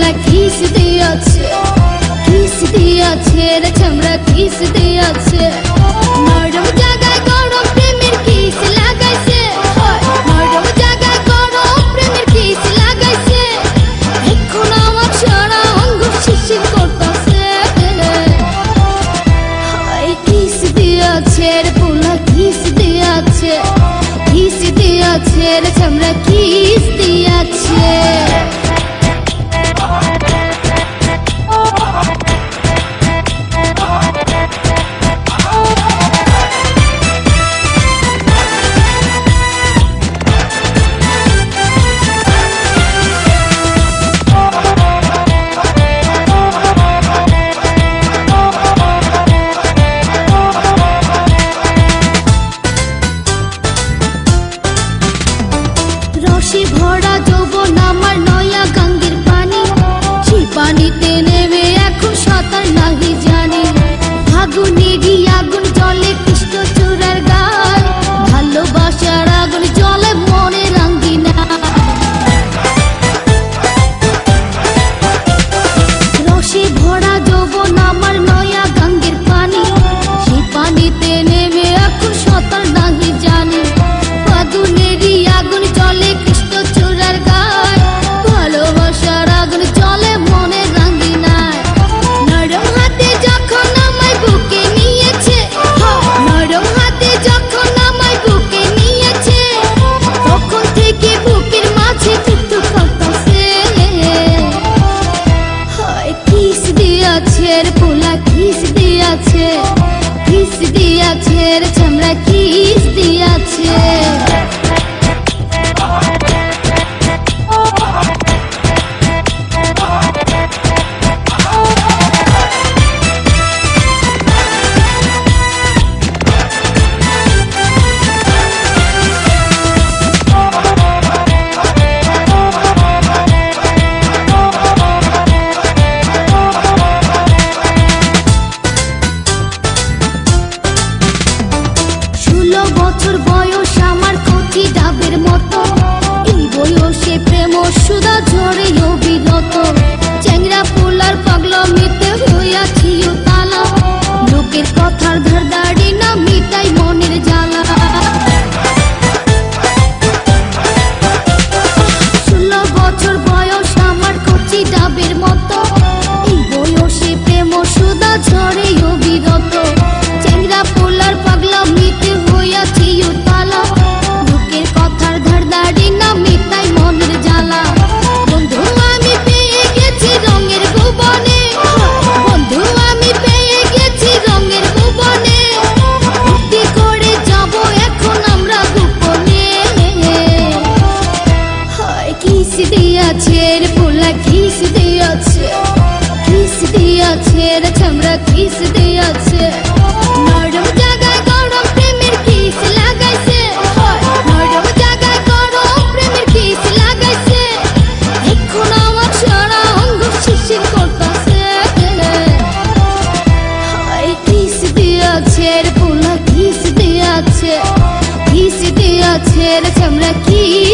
চামড়া কিস দিয়েছে, কিস দিয়েছে রে চামড়া কিস দিয়েছে। নরম জায়গায় গরম প্রেমের কিস লাগাইছে, নরম জায়গায় গরম প্রেমের কিস লাগাইছে। এখন আমার সারা অঙ্গ শিশির করতেছে। কিস দিয়েছে রে পোলা কিস দিয়েছে, কিস দিয়েছে রে চামড়া কিস দিয়েছে। রসে ভরা যৌবন আমার নয়া গঙ্গের পানি, সেই পানিতে নেমে এখন সাঁতার নাহি জানি। ফাগুনেরই আগুন জলে কৃষ্ণ চূড়ার গায়, ভালোবাসার আগুন জলে মনে রাঙ্গিনা। রসে ভরা যৌবন আমার নয়া গঙ্গের পানি, সেই পানিতে নেমে এখন সাঁতার নাহি জানি। ফাগুনেরই আগুন জলে কৃষ্ণ চূড়ার গায়, ভালোবাসার আগুন জলে মনে রাঙ্গিনায়। নরম হাতে যখন আমায় বুকে নিয়েছে, নরম হাতে যখন আমায় বুকে নিয়েছে, তখন থেকে বুকের মাঝে টুকটুক করতেছে। কিস দিয়েছে রে পোলা কিস দিয়েছে, কিস দিয়েছে রে চামড়া কিস দিয়েছে। বছর বয়স আমার কচি ডাবের মতো, এই বয়সে প্রেম সুধা ঝরে অবিরত। চ্যাংরা পোলার পাগলামিতে হইয়াছি তালা, লোকের কথার ধারদাড়ি না মিটাই মনের জ্বালা। 16 বছর বয়স আমার কচি ডাবের মতো, এই বয়সে প্রেম সুধা ঝরে অবিরত। চ্যাংরা পোলার পাগলামিতে হইয়াছি তালা, লোকের কথার ধারদাড়ি না মিটাই মনের জ্বালা। বন্ধু আমি পেয়ে গেছি রঙের ভুবনে, বন্ধু আমি পেয়ে গেছি রঙের ভুবনে। ভক্তি করে যাব এখন আমরা গোপনে। কিস দিয়েছে রে পোলা কিস দিয়েছে, কিস দিয়েছে রে চামড়া কিস দিয়েছে। নরম জায়গায় গরম প্রেমের কিস লাগাইছে, নরম জায়গায় গরম প্রেমের কিস লাগাইছে। এখন আমার সারা অঙ্গ শিশির করতেছে। কিস দিয়েছে রে পোলা কিস দিয়েছে, কিস দিয়েছে রে চামড়া কিস